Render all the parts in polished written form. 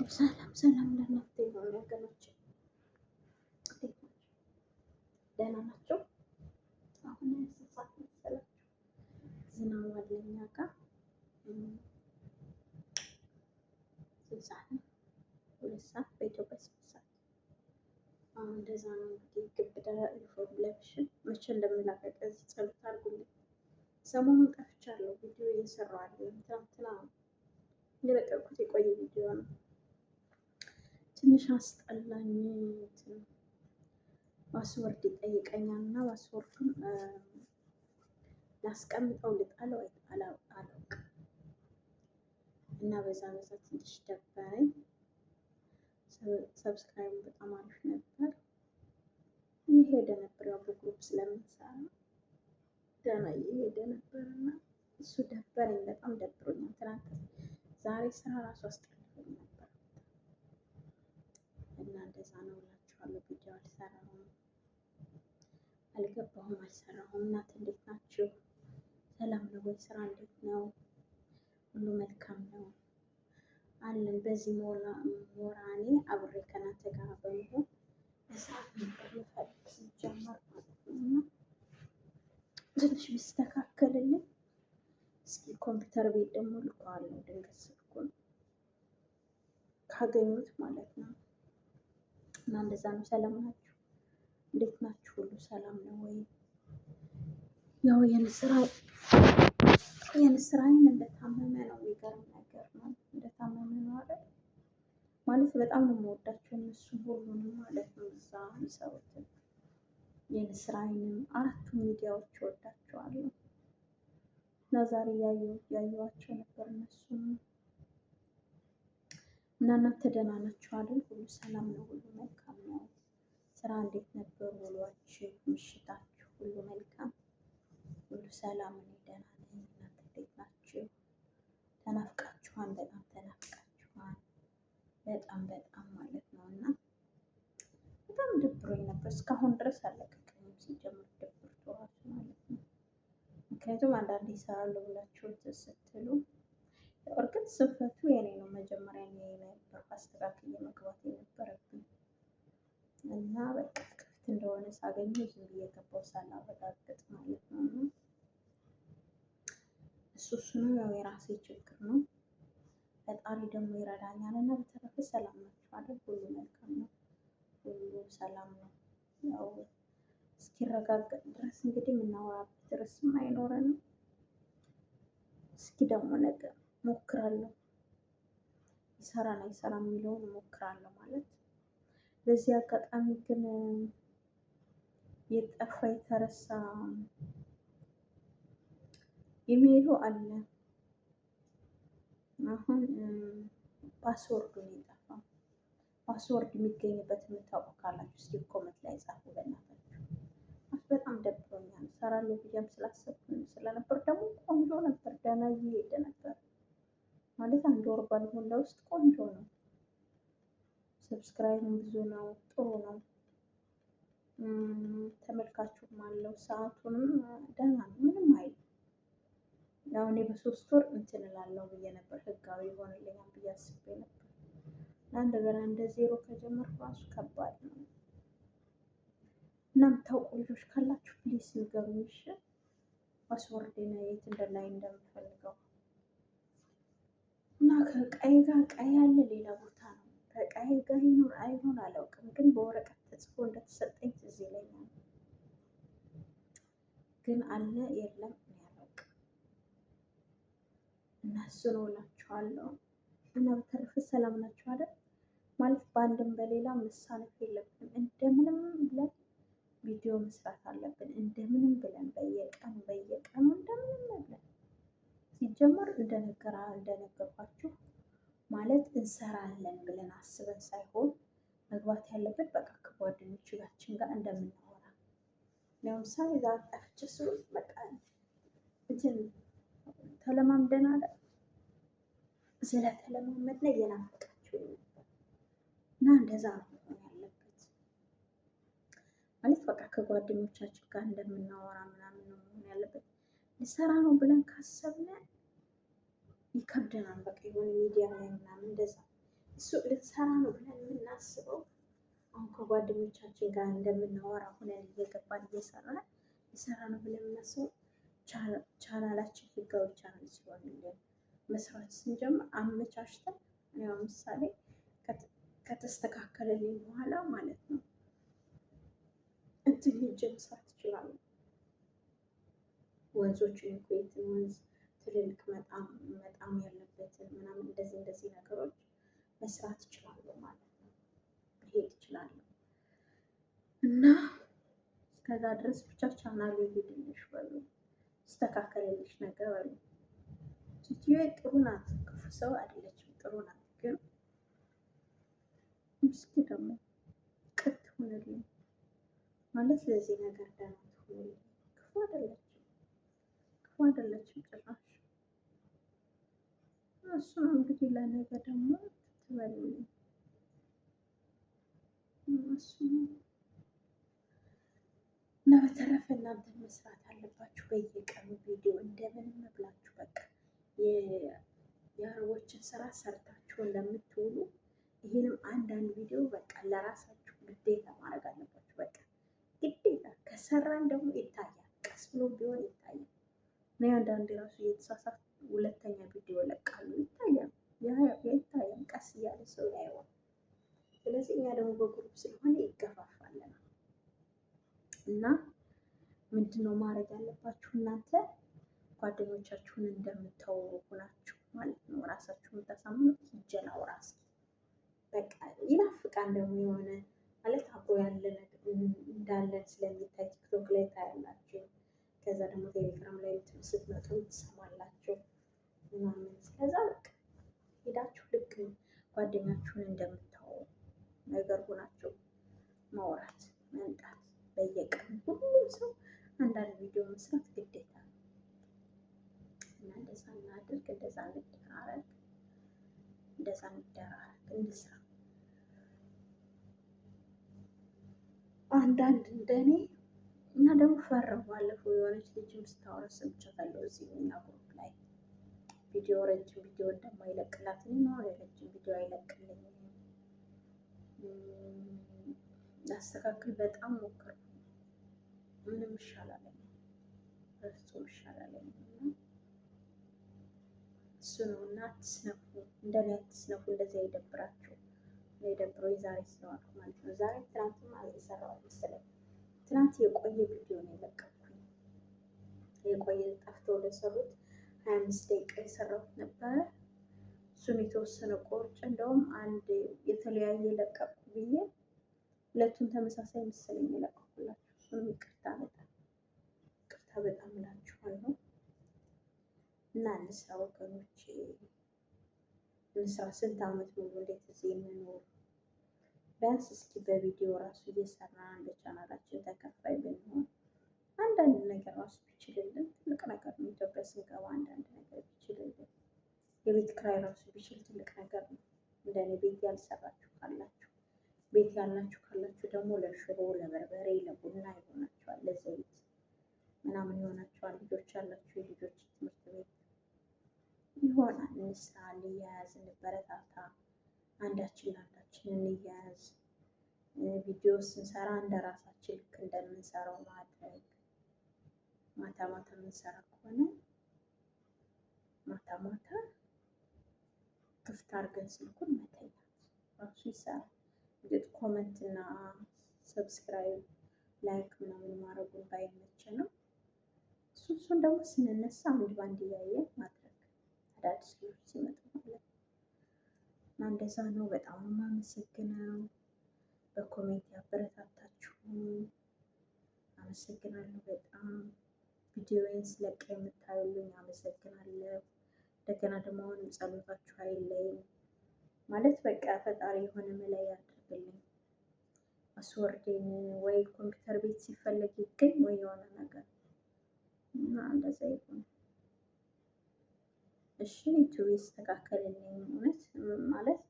ሰላም ሰላም ለእናንተ ይሁን ወገኖች፣ እንዴት ናቸው? ደህና ናቸው? አሁን ስንት ሰዓት መሰላችሁ? ዝናብ አለ እኛ ጋር። ስንት ሰዓት ነው? 2 ሰዓት በኢትዮጵያ 6 ሰዓት። እንደዛ ነው እንግዲህ ግብዳ ዩኒፎርም ለብሼ መቼ እንደምላቀቅ እዚህ ጸሎት አድርጉልኝ። ሰሞኑን ጠፍቻለሁ፣ ቪዲዮ እየሰራሁ አይደለም። ትናንትና የለቀቁት የቆየ ቪዲዮ ነው። ትንሽ አስጠላኝ። ፓስወርድ ይጠይቀኛል እና ፓስወርዱን ላስቀምጠው ልጣለው አላውቅም እና በዛ ትንሽ ደበረኝ። ሰብስክራይብ በጣም አሪፍ ነበር፣ እየሄደ ነበር። ያው በግሩፕ ስለምንሰራ ደህና እየሄደ ነበር እና እሱ ደበረኝ፣ በጣም ደብሮኛል። ትናንት ዛሬ ስራ ራሱ አስጠልቶኝ ነበር እና እንደዛ ነው እላችኋለሁ። ቪዲዮ አልሰራሁም። እናት እንዴት ናችሁ? ሰላም ነው ወይ? ስራ እንዴት ነው? ሁሉ መልካም ነው አለን። በዚህ ሞራኔ አብሬ ከእናንተ ጋር በመሆን መስራት ነበር የምፈልግ ሲጀመር ማለት ነው እና ትንሽ ቢስተካከልልኝ። እስኪ ኮምፒውተር ቤት ደግሞ ልከዋለሁ፣ ድንገት ስልኩን ካገኙት ማለት ነው እና እንደዛ ነው። ሰላም ናችሁ? እንዴት ናችሁ? ሁሉ ሰላም ነው ወይ? ያው የንስራዬን እንደታመመ ነው። የሚገርም ነገር ነው። እንደታመመ ነው አይደል? ማለት በጣም ነው የምወዳቸው እነሱ ሁሉንም ማለት ነው። እዛ የሚሰሩትን የንስራዬንም 4ቱም ሚዲያዎች እወዳቸዋለሁ እና ዛሬ ያዩዋቸው ነበር እነሱም እና እናንተ ደህና ናችሁ አይደል? ሁሉ ሰላም ነው? ሁሉ መልካም ነው? ስራ እንዴት ነበር? ውሏችሁ፣ ምሽታችሁ ሁሉ መልካም፣ ሁሉ ሰላም? እኔ ደህና ነኝ። እናንተ እንዴት ናችሁ? ተናፍቃችኋል፣ በጣም ተናፍቃችኋል። በጣም ማለት ነው እና በጣም ደብሮኝ ነበር። እስካሁን ድረስ አለቀቀኝም ሲጀምር ደብርቶ ራሱ ማለት ነው። ምክንያቱም አንዳንዴ ይሰራሉ ብላችሁ ስትሉ እርግጥ ስህተቱ የኔ ነው። መጀመሪያ እኔ ነበር አስተካክዬ መግባት የነበረብኝ እና በቃ ክፍት እንደሆነ ሳገኘው ዝም ብዬ ገባሁ ሳላረጋግጥ ማለት ነው። እና እሱ ነው ያው የራሴ ችግር ነው። ፈጣሪ ደግሞ ይረዳኛል እና በተረፈ ሰላም ናችሁ አይደል? ሁሉ መልካም ነው፣ ሁሉ ሰላም ነው። ያው እስኪረጋገጥ ድረስ እንግዲህ የምናወራበት ርዕስም አይኖረንም። እስኪ ደግሞ ነገ ሞክራለሁ፣ ይሰራል አይሰራም የሚለውን ሞክራለሁ ማለት። በዚህ አጋጣሚ ግን የጠፋ የተረሳ ኢሜይሉ አለ። አሁን ፓስወርዱ ነው የጠፋው። ፓስወርድ የሚገኝበት የምታውቁ ካላችሁ እስኪ ኮመንት ላይ ጻፉ በእናታችሁ። በጣም ደብሮኛል። እሰራለሁ ብዬም ስላሰብኩኝ ስለነበር ደግሞ ቆንጆ ነበር፣ ደህና እየሄደ ነበር ማለት 1 ወር ባልሞላ ውስጥ ቆንጆ ነው። ሰብስክራይብም ብዙ ነው፣ ጥሩ ነው። ተመልካቹም አለው፣ ሰዓቱንም ደህና ነው፣ ምንም አይልም። ያው እኔ በ3 ወር እንትን እላለሁ ብዬ ነበር፣ ህጋዊ ይሆንልኛል ብዬ አስቤ ነበር። እንደገና እንደ ዜሮ ከጀመርኩ ራሱ ከባድ ነው እና የምታውቁ ልጆች ካላችሁ ፕሊስ ንገሩኝ እሺ። ፓስወርዴን የት እንደላይ እንደምፈልገው እና ከቀይ ጋር ቀይ ያለ ሌላ ቦታ ነው። ከቀይ ጋር ይኖር አይሆን አላውቅም፣ ግን በወረቀት ተጽፎ እንደተሰጠኝ ትዝ ይለኛል። ግን አለ የለም እኔ አላውቅም። እና እሱ ነው እላችኋለሁ። እና በተረፈ ሰላም ናችሁ አይደል? ማለት በአንድም በሌላ መሳነፍ የለብንም። እንደምንም ብለን ቪዲዮ መስራት አለብን። እንደምንም ብለን በየቀኑ እንደምንም ብለን ሲጀመር እንደነገርኳችሁ ማለት እንሰራለን ብለን አስበን ሳይሆን መግባት ያለበት በቃ ከጓደኞቻችን ጋር እንደምናወራ። ለምሳሌ ዛሬ ጠፍቼ ስውል በቃ እንትን ተለማምደን አለ ስለተለማመድን እየናፈቃችሁ ነበር እና እንደዛ ነው መሆን ያለበት። ማለት በቃ ከጓደኞቻችን ጋር እንደምናወራ ምናምን ነው መሆን ያለበት። ልሰራ ነው ብለን ካሰብን ይከብደናል። በቃ የሆነ ሚዲያ ላይ ምናምን እንደዛ እሱ ልትሰራ ነው ብለን የምናስበው አሁን ከጓደኞቻችን ጋር እንደምናወራ ሆነን እየገባን እየሰራን ልሰራ ነው ብለን የምናስበው ቻናላችን ህጋዊ ቻናል ሲሆንልን መስራት ስንጀምር አመቻችተን ያው ምሳሌ ከተስተካከለልኝ በኋላ ማለት ነው እንትን ሄጄ መስራት እችላለሁ። ወንዞችን ኩዌትን ወንዝ ትልልቅ መጣም ያለበትን ምናምን እንደዚህ ነገሮች መስራት እችላለሁ ማለት ነው። መሄድ እችላለሁ እና እስከዛ ድረስ ብቻ ቻናሉ ይሄድልሽ በሉ ይስተካከልልሽ ነገር በሉ። ሴትዮ ጥሩ ናት፣ ክፉ ሰው አይደለችም፣ ጥሩ ናት። ግን እስኪ ደግሞ ቅጥ ሁንልኝ ማለት ለዚህ ነገር ደህና ትሁንልኝ። ክፉ አይደለችም ጭራሽ። እሱ ነው እንግዲህ ለነገ ደግሞ ትበልልኝ እሱ ነው። እና በተረፈ እናንተ መስራት አለባችሁ በየቀኑ ቪዲዮ እንደምንም ብላችሁ በቃ የአረቦችን ስራ ሰርታችሁ እንደምትውሉ ይህንም አንዳንድ ቪዲዮ በቃ ለራሳችሁ ግዴታ ማድረግ አለባችሁ። በቃ ግዴታ ከሰራን ደግሞ ይታያል፣ ቀስ ብሎ ቢሆን ይታያል። እኔ አንዳንዴ ራሱ እየተሳሳት ሁለተኛ ቪዲዮ ለቃሉ ይታያል፣ ቀስ እያለ ሰው ያየዋል። ስለዚህ እኛ ደግሞ በግሩፕ ስለሆነ ይገፋፋልና እና ምንድነው ማድረግ ያለባችሁ እናንተ ጓደኞቻችሁን እንደምታወሩ ሁናችሁ ማለት ነው። ራሳችሁን የምታሳምኑት ይጀላው ራስ በቃ ይናፍቃል። ደግሞ የሆነ ማለት አብሮ ያለ ነገር እንዳለን ስለሚታይ ቲክቶክ ላይ ታያላችሁ። ከዛ ደግሞ ቴሌግራም ላይ ስትመጡ ትሰማላችሁ ምናምን። ስለዛ በቃ ሄዳችሁ ልክ ጓደኛችሁን እንደምታወሩ ነገር ሁናችሁ ማውራት መምጣት በየቀኑ ሁሉም ሰው አንዳንድ ቪዲዮ መስራት ግዴታ ነው እና እንደዛ እናድርግ፣ እንደዛ እንደራረግ፣ እንስራ። አንዳንድ እንደኔ እና ደግሞ ፈራሁ። ባለፈው የሆነች ልጅም ስታወራ ሰምቻታለሁ እዚህ እኛ ግሩፕ ላይ ቪዲዮ ረጅም ቪዲዮ እንደማይለቅላት ነው። ረጅም ቪዲዮ አይለቅልኝም ላስተካክል በጣም ሞከርኩ። ምንም ይሻላለኝ በፍጹም ይሻላለኝ እሱ ነው። እና አትስነፉ፣ እንደኔ አትስነፉ። እንደዚህ አይደብራችሁ። የደብረው የዛሬ ስለዋልኩ ማለት ነው። ዛሬ ትናንትም የሰራሁት መሰለኝ። ትናንት የቆየ ቪዲዮ ነው የለቀኩኝ። የቆየ ጠፍቶ ለሰሩት 25 ደቂቃ የሰራሁት ነበረ። እሱን የተወሰነ ቆርጬ እንደውም አንድ የተለያየ ለቀቁ ብዬ ሁለቱም ተመሳሳይ መሰለኝ የለቀኩላችሁ። እሱንም ይቅርታ በጣም እላችኋለሁ። እና እንስራ ወገኖቼ፣ እንስራ። ስንት ዓመት ሙሉ እንዴት እዚህ የምንኖር ቢያንስ እስኪ በቪዲዮ ራሱ እየሰራን ለቻናላችን ተከፋይ ብንሆን አንዳንድ ነገር ራሱ ቢችልልን ትልቅ ነገር ነው። ኢትዮጵያ ስንገባ አንዳንድ ነገር ቢችልልን የቤት ኪራይ ራሱ ቢችል ትልቅ ነገር ነው። እንደኔ ቤት ያልሰራችሁ ካላችሁ፣ ቤት ያላችሁ ካላችሁ ደግሞ ለሽሮ፣ ለበርበሬ፣ ለቡና ይሆናችኋል፣ ለዘይት ምናምን ይሆናችኋል። ልጆች ያላችሁ የልጆች ትምህርት ቤት ይሆናል። እንስራ፣ እንያያዝ፣ እንበረታታ፣ አንዳችን ለአንዳችን እንያያዝ። ቪዲዮ ስንሰራ እንደ ራሳችን ልክ እንደምንሰራው ማድረግ። ማታ ማታ የምንሰራ ከሆነ ማታ ማታ ክፍት አድርገን ስልኩን መተኛት ራሱ ይሰራል። እንግዲህ ኮመንት እና ሰብስክራይብ ላይክ ምናምን ማድረጉን ባይመቸንም እሱን ደግሞ ስንነሳ አንድ ባንድ እያየን ማድረግ አዳዲስ ልጆች ሲመጡ ማለት ነው። እና እንደዛ ነው። በጣም የማመሰግነው በኮሜንት ያበረታታችሁ አመሰግናለሁ። በጣም ቪዲዮውን ስለቀ የምታዩልኝ አመሰግናለሁ። እንደገና ደግሞ አሁንም ጸሎታችሁ አይለይም ማለት በቃ ፈጣሪ የሆነ መላይ ያድርግልኝ። ፓስወርዴን ወይ ኮምፒውተር ቤት ሲፈለግ ይገኝ ወይ የሆነ ነገር እና እንደዛ ይሁን እሺ። ዩቲዩብ ይስተካከልልኝ። እውነት ማለት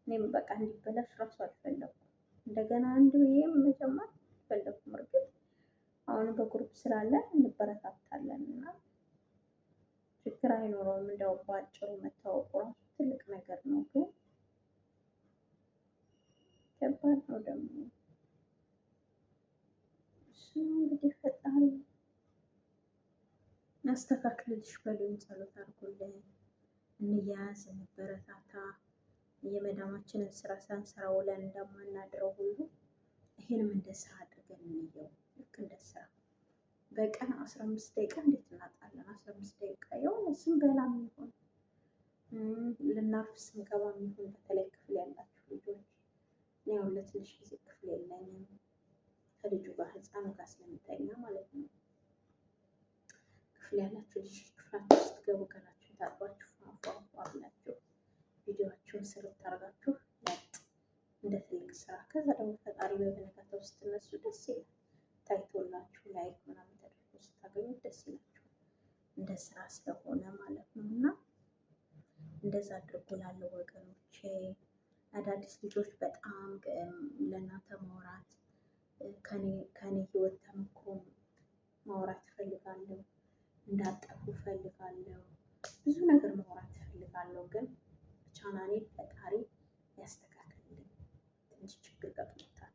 እኔም በቃ እንዲበላሽ ራሱ አልፈለኩም። እንደገና አንድ ብዬም መጀመር አልፈለኩም። እርግጥ አሁን በግሩፕ ስላለ እንበረታታለን እና ችግር አይኖረውም። እንደው በአጭሩ መታወቁ ራሱ ትልቅ ነገር ነው። ግን ከባድ ነው ደግሞ እሱ እንግዲህ ፈጣሪ ያስተካክልልሽ በሉኝ፣ ጸሎት አድርጎልኝ እንያዝ፣ እንበረታታ። የመዳማችንን ስራ ሳንሰራ ውለን እንደማናድረው ሁሉ ይሄንም እንደ ስራ አድርገን እንየው። ልክ እንደ ስራ በቀን 15 ደቂቃ እንዴት እናጣለን? 15 ደቂቃ የሆነ ስንበላም ይሁን ልናርፍ ስንገባም ይሁን፣ በተለይ ክፍል ያላችሁ ልጆች፣ እኔ አሁን ለትንሽ ጊዜ ክፍል የለኝም ከልጁ ጋር ህፃኑ ጋር ስለምተኛ ማለት ነው። ክፍል ያላችሁ ልጆች ክፍላችሁ ስትገቡ ገላችሁ ታጥባችሁ ፏፏፏ ብላችሁ ቪዲዮአችሁን ስርት አድርጋችሁ ለጥ እንደ ትልቅ ስራ። ከዛ ደግሞ ፈጣሪ በበነጋታው ስትነሱ ደስ ይላል። ታይቶላችሁ ላይክ ምናምን ተደርጎ ስታገኙ ደስ ይላችሁ፣ እንደ ስራ ስለሆነ ማለት ነው። እና እንደዛ አድርጎ ላለው ወገኖቼ፣ አዳዲስ ልጆች በጣም ለእናንተ ማውራት ከኔ ህይወት ተሞክሮ ማውራት እፈልጋለሁ። እንዳጠፉ እፈልጋለሁ። ብዙ ነገር ማውራት እፈልጋለሁ። ግን ቻናሌን ፈጣሪ ያስተካክልልኝ። ትንሽ ችግር ገጥሞታል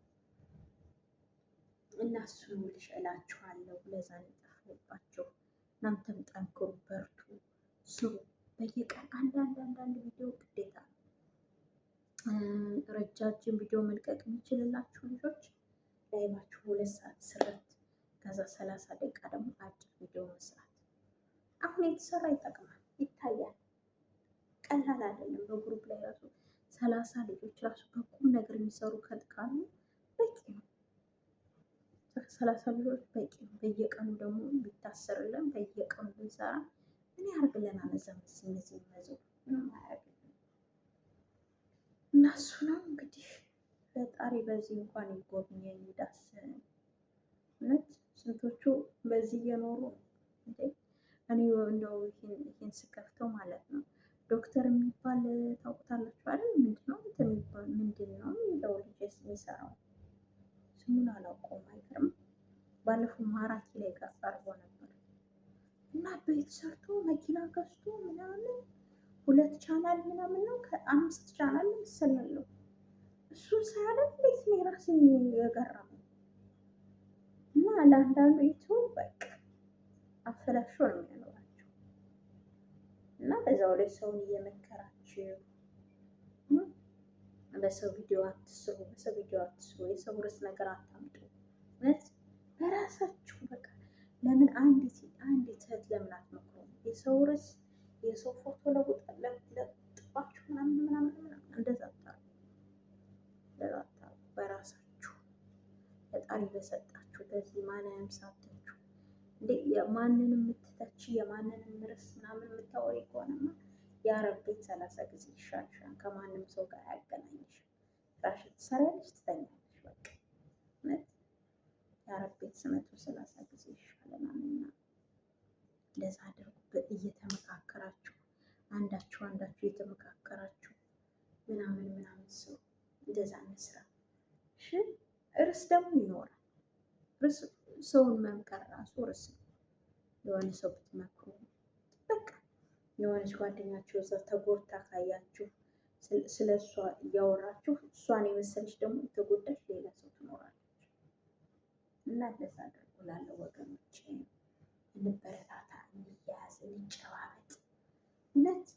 እና እሱን ውልሽ እላችኋለሁ። ለዛ ነው የጠፋሁባቸው። እናንተም ጠንክሩ፣ በርቱ፣ ስሩ። በየቀን አንዳንድ ቪዲዮ ግዴታ ነው። ረጃጅም ቪዲዮ መልቀቅ የሚችልላችሁ ልጆች ላይቫችሁ 2 ሰዓት ስረት፣ ከዛ 30 ደቂቃ ደግሞ አጭር ቪዲዮ መስራት። አሁን የተሰራ ይጠቅማል፣ ይታያል። ቀላል አይደለም። በግሩፕ ላይ ራሱ 30 ልጆች ራሱ በቁም ነገር የሚሰሩ ከጥቃሉ በቂ ነው። 30 ልጆች በቂ ነው። በየቀኑ ደግሞ ቢታሰርልን በየቀኑ ብንሰራ ምን ያደርግልናል? እነዚህ መዞ ምንም አያደርግልንም። እና እሱ ነው እንግዲህ ፈጣሪ በዚህ እንኳን ይጎብኘኝ፣ ይዳስሰኝ። እውነት ስንቶቹ በዚህ እየኖሩ ነው እንዴ? እኔ እንደው ይህን ስከፍተው ማለት ነው ዶክተር የሚባል ታውቁታላችሁ አይደል? ምንድን ነው የሚለው ልጅ የሚሰራው ስሙን አላውቀውም። አይገርም? ባለፈው ማራኪ ላይ ቀርቦ ነበር እና ቤት ሰርቶ መኪና ገዝቶ ምናምን 2 ቻናል ምናምን ነው ከ5 ቻናል መሰል ያለው እሱን ሳያደርግ እንዴት ነው ራሴ የገረመው። እና ለአንዳንዱ ዩቱብ በቃ አፈላሾ ነው የሚያኖራቸው። እና በዛው ላይ ሰውን እየመከራችሁ በሰው ቪዲዮ አትስሩ፣ የሰው ርዕስ ነገር አታምጡ። እውነት በራሳችሁ በቃ ለምን አንዲት እህት ለምን አትመክሩም? የሰው ርዕስ የሰው ፎቶ ለጥፋችሁ ምናምን እንደዛ አታርጉ። በራሳችሁ ፈጣሪ በሰጣችሁ በዚህ ማንንም ሳትተቹ ማንንም የምትተች የማንንም ርዕስ ምናምን የምታወሪ ከሆነማ የአረቤት 30 ጊዜ ይሻልሻል። ከማንም ሰው ጋር አያገናኝሽ። ራስሽ ትሰሪያለሽ፣ ትተኛለሽ። በቃ እውነት የአረቤት 30 ጊዜ ይሻለናል። እና እንደዛ አድርጉ። እየተመካከራችሁ አንዳችሁ እየተመካከራችሁ ምናምን ሰው እንደዛ እንስራ። እሺ ርዕስ ደግሞ ይኖራል። ሰውን መምከር ራሱ ርዕስ ነው። የሆነ ሰው ብትመክሩ በቃ የሆነች ጓደኛችሁ እዛ ተጎድታ ካያችሁ ስለ እሷ እያወራችሁ እሷን የመሰለች ደግሞ የተጎዳች ሌላ ሰው ትኖራለች። እና እንደዛ አድርጉ ላለው ወገኖች፣ እንበረታታ፣ እንያያዝ፣ እንጨባበጥ። እውነት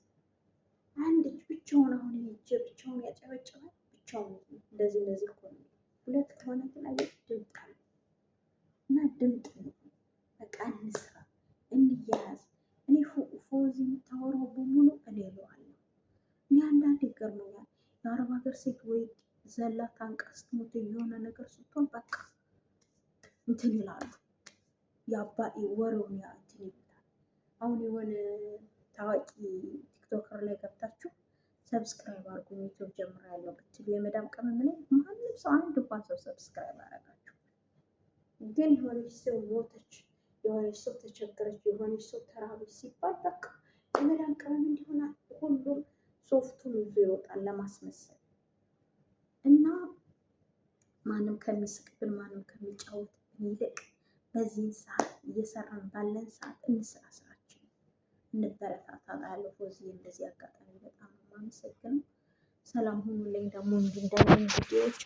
አንድ እጅ ብቻውን አሁን እጅ ብቻውን ያጨበጭባል። ብቻውን እንደዚህ እኮ ነው። 2 ከሆነ ግን አየህ ድምፅ አለ እና ድምፅ ነው። በቃ እንስራ፣ እንያያዝ። እኔ ፎዚ የምታወራው በሙሉ እኔ እለዋለሁ። እኔ አንዳንዴ ይገርመኛል። የአረብ ሀገር ሴት ወይ ዘላ ታንቃ ስትሞት የሆነ ነገር ስትሆን በቃ እንትን ይላሉ። የአባይ ወሬውን እንትን ይሉታል። አሁን የሆነ ታዋቂ ቲክቶከር ላይ ገብታችሁ ሰብስክራይብ አድርጉ ዩቲዩብ ጀምሬያለሁ ብትሉ የመዳም ቅመም ላይ ማንም ሰው አንድ እንኳን ሰው ሰብስክራይብ አያደርጋችሁ። ግን የሆነች ሰው ሞተች፣ የሆነች ሰው ተቸገረች፣ የሆነች ሰው ተራበች ሲባል በቃ የመዳም ቅመም እንዲሆን ሁሉም ሶፍቱን ይዞ ይወጣል ለማስመሰል። እና ማንም ከሚስቅብን ማንም ከሚጫወትብን ይልቅ በዚህን ሰዓት እየሰራን ባለን ሰዓት እንስራ ስራችን፣ እንበረታታ። ያለው ፎዚ እንደዚህ አጋጣሚ በጣም የማመሰግነው ሰላም ሁኑልኝ። ደግሞ እንዲህ እንደምን ቪዲዮዎች